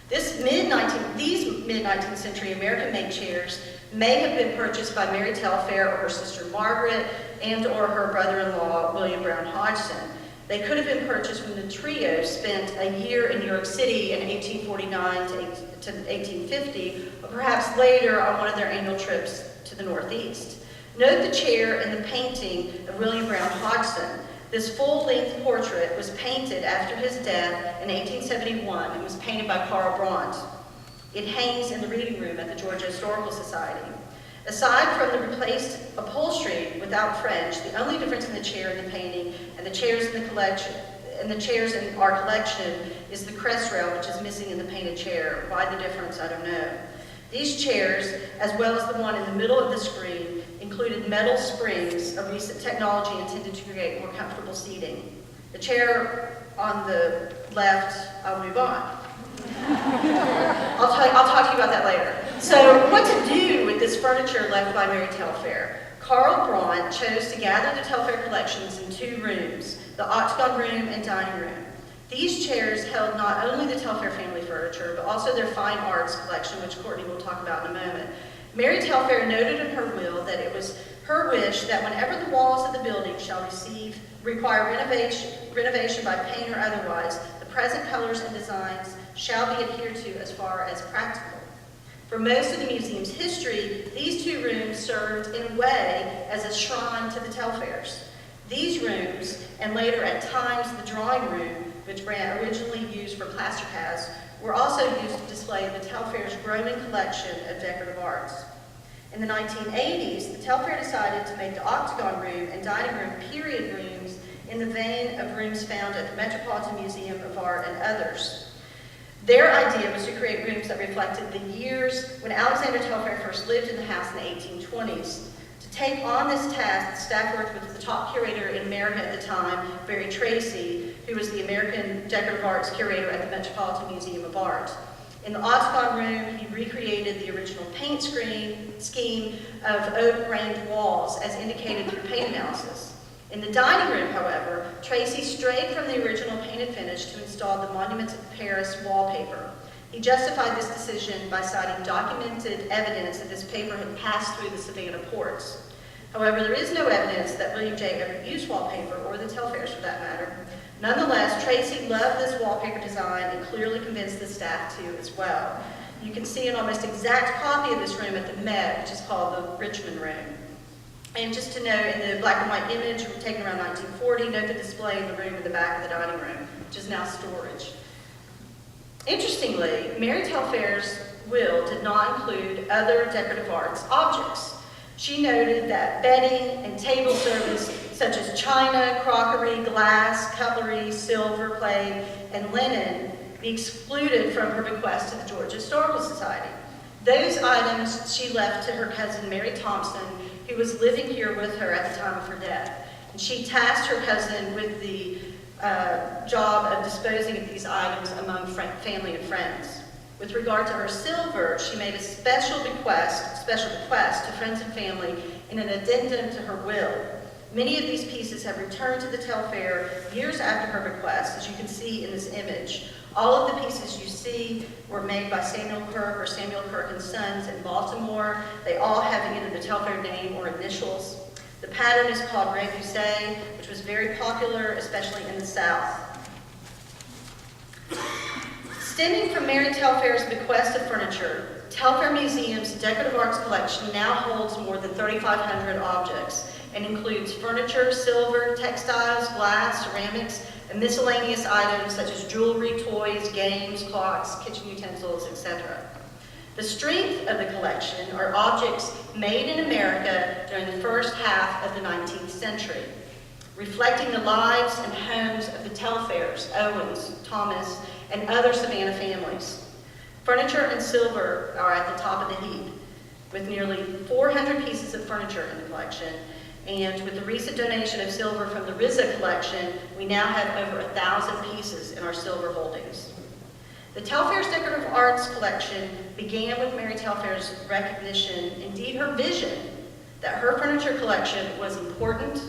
S5: These mid-19th century American-made chairs may have been purchased by Mary Telfair or her sister Margaret and or her brother-in-law William Brown Hodgson. They could have been purchased when the trio spent a year in New York City in 1849 to 1850, or perhaps later on one of their annual trips to the Northeast. Note the chair and the painting of William Brown Hodgson. This full-length portrait was painted after his death in 1871 and was painted by Carl Brandt. It hangs in the reading room at the Georgia Historical Society. Aside from the replaced upholstery without French, the only difference in the chair in the painting and the chairs in the collection our collection is the crest rail, which is missing in the painted chair. Why the difference, I don't know. These chairs, as well as the one in the middle of the screen, included metal springs, a recent technology intended to create more comfortable seating. The chair on the left, I'll move on. I'll talk to you about that later. So what to do with this furniture left by Mary Telfair? Carl Brandt chose to gather the Telfair collections in 2 rooms, the Octagon room and dining room. These chairs held not only the Telfair family furniture, but also their fine arts collection, which Courtney will talk about in a moment. Mary Telfair noted in her will that it was her wish that whenever the walls of the building shall require renovation by paint or otherwise, the present colors and designs shall be adhered to as far as practical. For most of the museum's history, these 2 rooms served in a way as a shrine to the Telfairs. These rooms, and later at times the drawing room, which Brandt originally used for plaster casts, were also used to display the Telfair's growing collection of decorative arts. In the 1980s, the Telfair decided to make the Octagon room and dining room period rooms in the vein of rooms found at the Metropolitan Museum of Art and others. Their idea was to create rooms that reflected the years when Alexander Telfair first lived in the house in the 1820s. To take on this task, the staff worked with the top curator in America at the time, Barry Tracy, who was the American Decorative Arts curator at the Metropolitan Museum of Art. In the Octagon room, he recreated the original paint scheme of oak-grained walls as indicated through paint analysis. In the dining room, however, Tracy strayed from the original painted finish to install the Monuments of Paris wallpaper. He justified this decision by citing documented evidence that this paper had passed through the Savannah ports. However, there is no evidence that William J. ever used wallpaper, or the Telfairs for that matter. Nonetheless, Tracy loved this wallpaper design and clearly convinced the staff to as well. You can see an almost exact copy of this room at the Met, which is called the Richmond Room. And just to note, in the black and white image taken around 1940, note the display in the room in the back of the dining room, which is now storage. Interestingly, Mary Telfair's will did not include other decorative arts objects. She noted that bedding and table service, such as china, crockery, glass, cutlery, silver, plate, and linen, be excluded from her bequest to the Georgia Historical Society. Those items she left to her cousin Mary Thompson, who was living here with her at the time of her death. And she tasked her cousin with the job of disposing of these items among family and friends. With regard to her silver, she made a special bequest to friends and family in an addendum to her will. Many of these pieces have returned to the Telfair years after her bequest, as you can see in this image. All of the pieces you see were made by Samuel Kirk or Samuel Kirk and Sons in Baltimore. They all have either the Telfair name or initials. The pattern is called Regency, which was very popular, especially in the South. Stemming from Mary Telfair's bequest of furniture, Telfair Museum's decorative arts collection now holds more than 3,500 objects and includes furniture, silver, textiles, glass, ceramics, and miscellaneous items such as jewelry, toys, games, clocks, kitchen utensils, etc. The strength of the collection are objects made in America during the first half of the 19th century, reflecting the lives and homes of the Telfairs, Owens, Thomas, and other Savannah families. Furniture and silver are at the top of the heap, with nearly 400 pieces of furniture in the collection, and with the recent donation of silver from the Rizza collection, we now have over 1,000 pieces in our silver holdings. The Telfair's decorative arts collection began with Mary Telfair's recognition, indeed her vision, that her furniture collection was important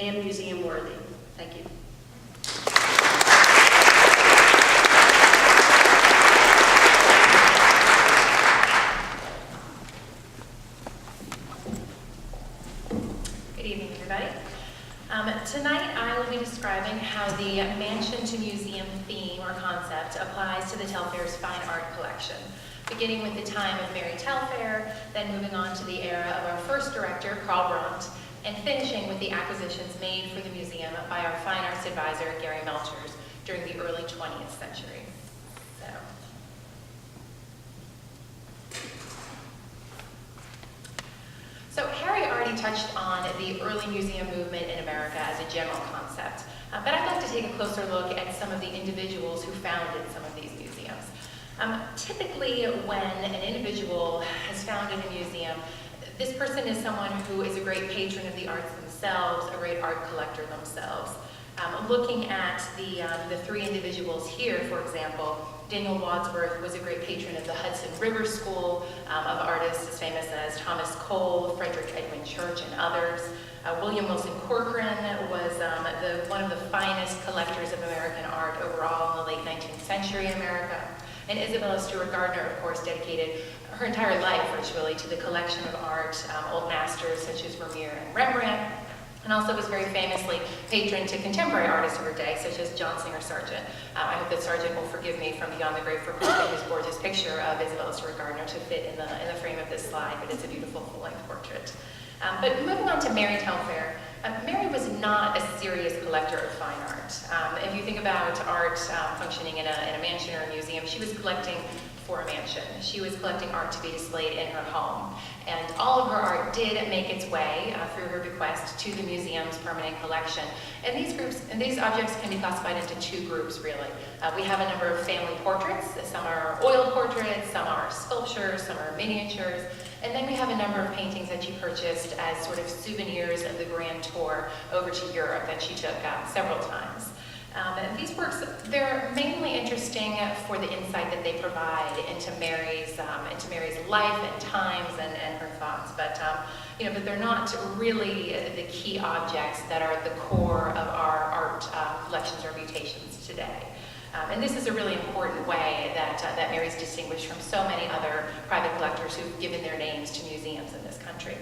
S5: and museum worthy. Thank you.
S1: Good evening, everybody. Tonight I will be describing how the mansion to museum theme or concept applies to the Telfair's fine art collection, beginning with the time of Mary Telfair, then moving on to the era of our first director, Carl Brandt, and finishing with the acquisitions made for the museum by our fine arts advisor, Gary Melchers, during the early 20th century. So Harry already touched on the early museum movement in America as a general concept, but I'd like to take a closer look at some of the individuals who founded some of these museums. Typically, when an individual has founded a museum, this person is someone who is a great patron of the arts themselves, a great art collector themselves. Looking at the three individuals here, for example, Daniel Wadsworth was a great patron of the Hudson River School of artists as famous as Thomas Cole, Frederick Edwin Church, and others. William Wilson Corcoran was one of the finest collectors of American art overall in the late 19th century in America. And Isabella Stewart Gardner, of course, dedicated her entire life virtually to the collection of art, old masters such as Vermeer and Rembrandt, and also was very famously patron to contemporary artists of her day, such as John Singer Sargent. I hope that Sargent will forgive me from Beyond the Grave for posting his gorgeous picture of Isabella Stewart Gardner to fit in the frame of this slide, but it's a beautiful full-length portrait. But moving on to Mary Telfair, Mary was not a serious collector of fine art. If you think about art functioning in a mansion or a museum, she was collecting for a mansion. She was collecting art to be displayed in her home. And all of her art did make its way through her bequest to the museum's permanent collection. And these objects can be classified into two groups, really. We have a number of family portraits. Some are oil portraits, some are sculptures, some are miniatures. And then we have a number of paintings that she purchased as sort of souvenirs of the grand tour over to Europe that she took several times. And these works, they're mainly interesting for the insight that they provide into Mary's life and times and her thoughts. But but they're not really the key objects that are at the core of our art collections or mutations today. And this is a really important way that Mary's distinguished from so many other private collectors who've given their names to museums in this country.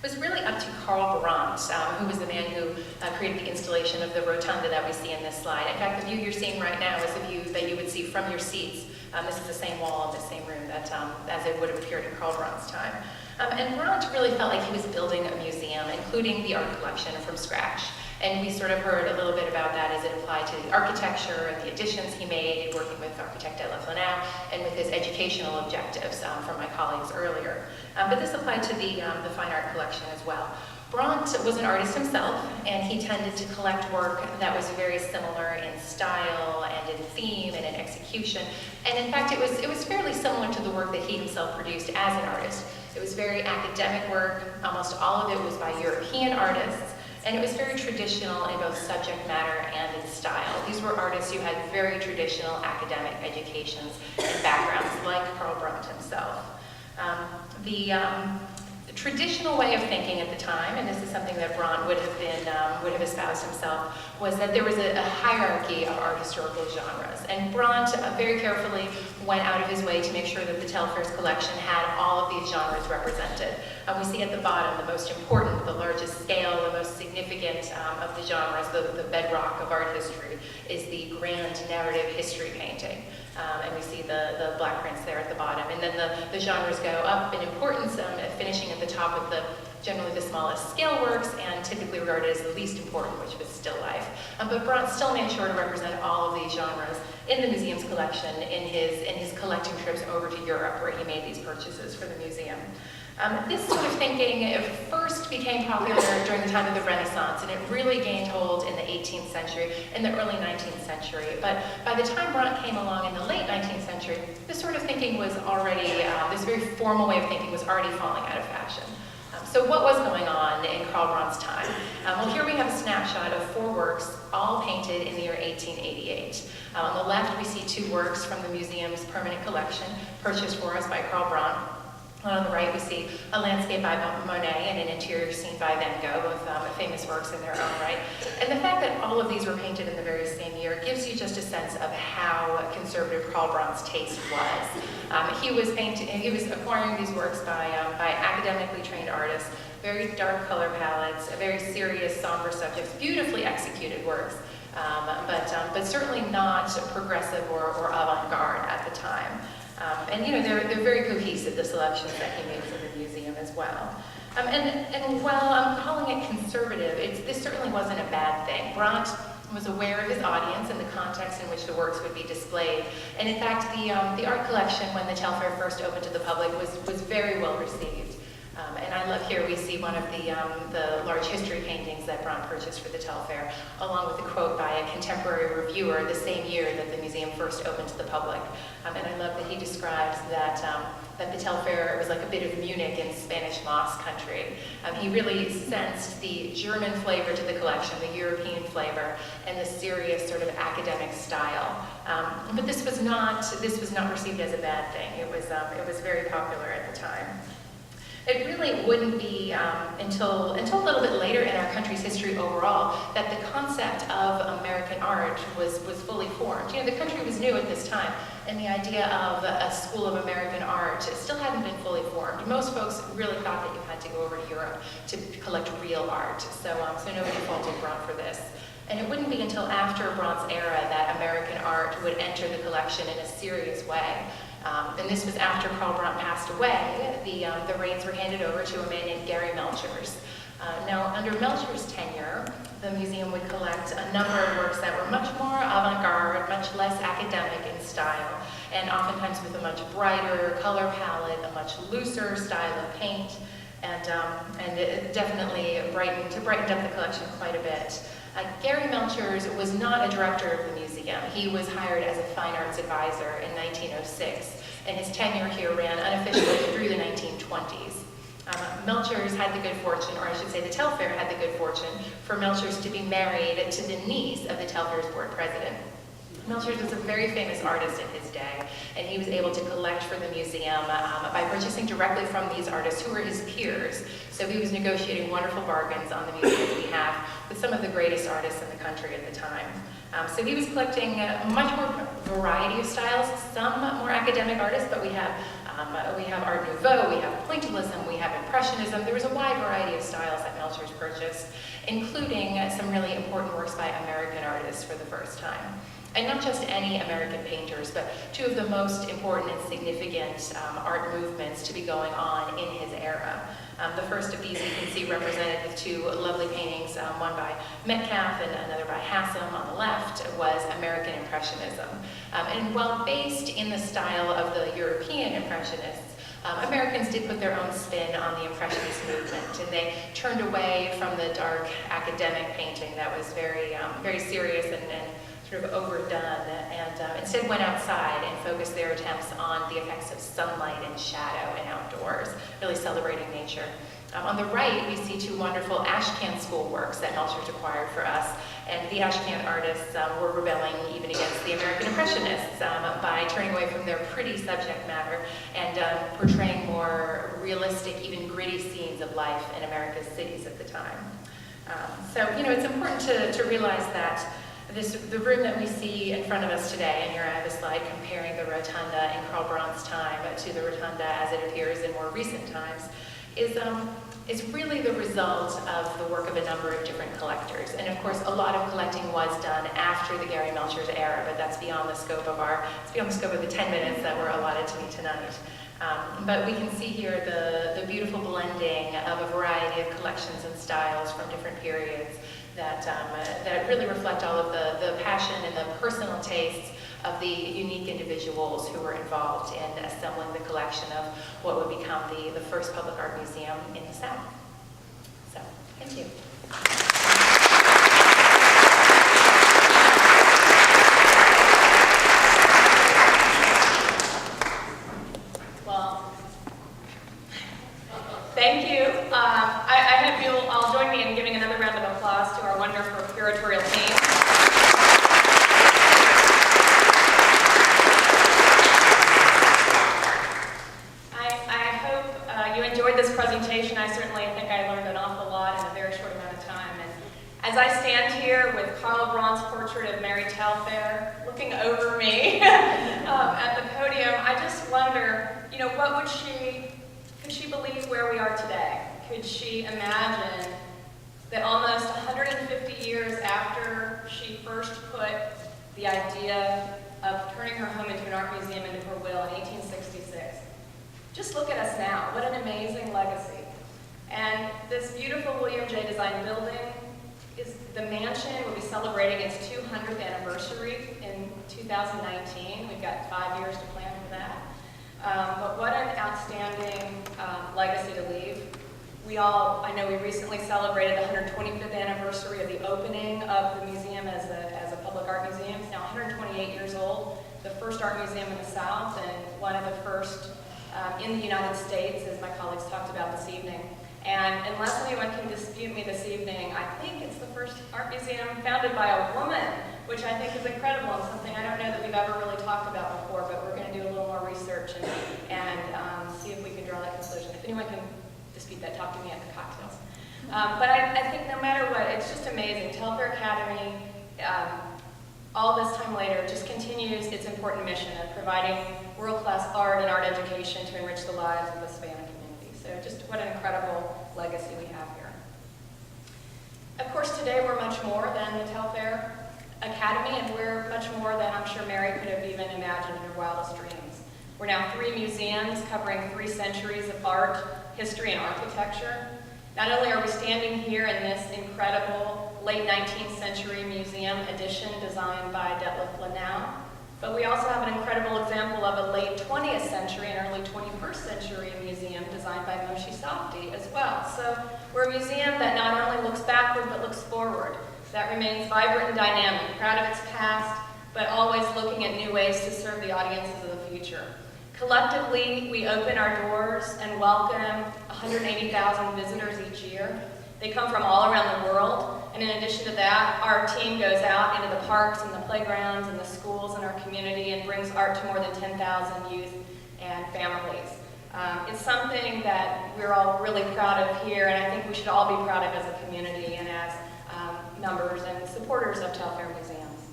S1: It was really up to Karl Brandt, who was the man who created the installation of the rotunda that we see in this slide. In fact, the view you're seeing right now is the view that you would see from your seats. This is the same wall in the same room that, as it would have appeared in Karl Brandt's time. And Brandt really felt like he was building a museum, including the art collection from scratch. And we sort of heard a little bit about that as it applied to the architecture and the additions he made, working with architect Delaflanau, and with his educational objectives from my colleagues earlier. But this applied to the fine art collection as well. Brandt was an artist himself, and he tended to collect work that was very similar in style and in theme and in execution. And in fact, it was fairly similar to the work that he himself produced as an artist. It was very academic work. Almost all of it was by European artists. And it was very traditional in both subject matter and in style. These were artists who had very traditional academic educations and backgrounds, like Karl Brandt himself. The traditional way of thinking at the time, and this is something that Brandt would have espoused himself, was that there was a hierarchy of art historical genres. And Brandt very carefully went out of his way to make sure that the Telfair's collection had all of these genres represented. We see at the bottom the most important, the largest scale, the most significant of the genres, the bedrock of art history, is the grand narrative history painting. And we see the black prints there at the bottom. And then the genres go up in importance, finishing at the top with generally the smallest scale works and typically regarded as the least important, which was still life. But Brandt still made sure to represent all of these genres in the museum's collection in his collecting trips over to Europe, where he made these purchases for the museum. This sort of thinking first became popular during the time of the Renaissance, and it really gained hold in the 18th century and the early 19th century. But by the time Brandt came along in the late 19th century, this sort of thinking was already, this very formal way of thinking was already falling out of fashion. So what was going on in Karl Brandt's time? Well, here we have a snapshot of 4 works, all painted in the year 1888. On the left, we see 2 works from the museum's permanent collection, purchased for us by Karl Brandt. On the right, we see a landscape by Monet and an interior scene by Van Gogh, both famous works in their own right. And the fact that all of these were painted in the very same year gives you just a sense of how conservative Karl Brandt's taste was. He was acquiring these works by academically trained artists, very dark color palettes, very serious, somber subjects, beautifully executed works, but certainly not progressive or avant-garde at the time. And they're very cohesive, the selections that he made for the museum as well. And while I'm calling it conservative, this certainly wasn't a bad thing. Brandt was aware of his audience and the context in which the works would be displayed. And in fact, the art collection, when the Telfair first opened to the public, was very well received. And I love here we see one of the large history paintings that Brandt purchased for the Telfair, along with a quote by a contemporary reviewer the same year that the museum first opened to the public. And I love that he describes that the Telfair was like a bit of Munich in Spanish Moss country. He really sensed the German flavor to the collection, the European flavor, and the serious sort of academic style. But this was not received as a bad thing. It was very popular at the time. It really wouldn't be until a little bit later in our country's history overall that the concept of American art was fully formed. The country was new at this time, and the idea of a school of American art still hadn't been fully formed. Most folks really thought that you had to go over to Europe to collect real art, so nobody faulted Brandt for this. And it wouldn't be until after Brandt's era that American art would enter the collection in a serious way. And this was after Karl Brandt passed away. The reins were handed over to a man named Gary Melchers. Now, under Melchers' tenure, the museum would collect a number of works that were much more avant-garde, much less academic in style. and oftentimes with a much brighter color palette, a much looser style of paint, and it definitely brightened up the collection quite a bit. Gary Melchers was not a director of the museum. He was hired as a fine arts advisor in 1906, and his tenure here ran unofficially through the 1920s. Melchers had the good fortune, or I should say the Telfair had the good fortune, for Melchers to be married to the niece of the Telfair's board president. Melchers was a very famous artist in his day, and he was able to collect for the museum by purchasing directly from these artists who were his peers. So he was negotiating wonderful bargains on the museum's behalf with some of the greatest artists in the country at the time. So he was collecting much more variety of styles, some more academic artists, but we have Art Nouveau, we have Pointillism, we have Impressionism. There was a wide variety of styles that Melchers purchased, including some really important works by American artists for the first time. And not just any American painters, but two of the most important and significant art movements to be going on in his era. The first of these you can see represented with two lovely paintings, one by Metcalf and another by Hassam on the left, was American Impressionism. And while based in the style of the European Impressionists, Americans did put their own spin on the Impressionist movement, and they turned away from the dark academic painting that was very serious and sort of overdone, and instead went outside and focused their attempts on the effects of sunlight and shadow and outdoors, really celebrating nature. On the right, we see two wonderful Ashcan school works that Melchers acquired for us, and the Ashcan artists were rebelling even against the American Impressionists by turning away from their pretty subject matter and portraying more realistic, even gritty scenes of life in America's cities at the time. So, it's important to realize that the room that we see in front of us today, and here I have a slide comparing the rotunda in Karl Braune's time to the rotunda as it appears in more recent times, is really the result of the work of a number of different collectors. And of course, a lot of collecting was done after the Gary Melchers era, but that's beyond the scope of the 10 minutes that were allotted to me tonight. But we can see here the beautiful blending of a variety of collections and styles from different periods that really reflect all of the passion and the personal tastes of the unique individuals who were involved in assembling the collection of what would become the first public art museum in the South. So, thank you. Well, thank you. I hope you'll all join me in giving another round of applause to our wonderful curatorial team. I hope you enjoyed this presentation. I certainly think I learned an awful lot in a very short amount of time. And as I stand here with Karl Braune's portrait of Mary Telfair looking over me at the podium, I just wonder, what could she believe where we are today? Could she imagine that almost 150 years after she first put the idea of turning her home into an art museum into her will in 1866, just look at us now. What an amazing legacy. And this beautiful William J. designed building, the mansion will be celebrating its 200th anniversary in 2019. We've got 5 years to plan for that. But what an outstanding legacy to leave. I know we recently celebrated the 125th anniversary of the opening of the museum as a public art museum. It's now 128 years old, the first art museum in the South, and one of the first in the United States, as my colleagues talked about this evening. And unless anyone can dispute me this evening, I think it's the first art museum founded by a woman, which I think is incredible and something I don't know that we've ever really talked about before, but we're going to do a little more research and see if we can draw that conclusion. If anyone can dispute that, talk to me at the cocktails. But I think no matter what, it's just amazing. Telfair Academy, all this time later, just continues its important mission of providing world-class art and art education to enrich the lives of the Savannah community. So just what an incredible legacy we have here. Of course, today we're much more than the Telfair Academy, and we're much more than I'm sure Mary could have even imagined in her wildest dreams. We're now 3 museums covering 3 centuries of art, history, and architecture. Not only are we standing here in this incredible late 19th century museum addition designed by Detlef Lanau, But we also have an incredible example of a late 20th century and early 21st century museum designed by Moshe Safdie as well. So we're a museum that not only looks backward but looks forward, that remains vibrant and dynamic, proud of its past, but always looking at new ways to serve the audiences of the future. Collectively, we open our doors and welcome 180,000 visitors each year. They come from all around the world, and in addition to that, our team goes out into the parks and the playgrounds and the schools in our community and brings art to more than 10,000 youth and families. It's something that we're all really proud of here, and I think we should all be proud of as a community and as members and supporters of Telfair Museums.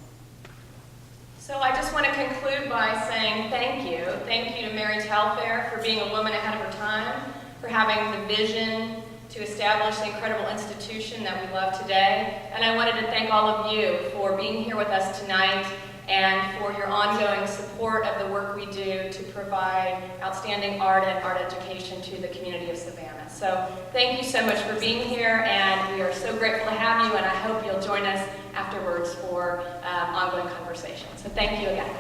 S1: So I just want to conclude by saying thank you. Thank you to Mary Telfair for being a woman ahead of her time, for having the vision to establish the incredible institution that we love today. And I wanted to thank all of you for being here with us tonight and for your ongoing support of the work we do to provide outstanding art and art education to the community of Savannah. So thank you so much for being here, and we are so grateful to have you, and I hope you'll join us afterwards for ongoing conversation. So thank you again.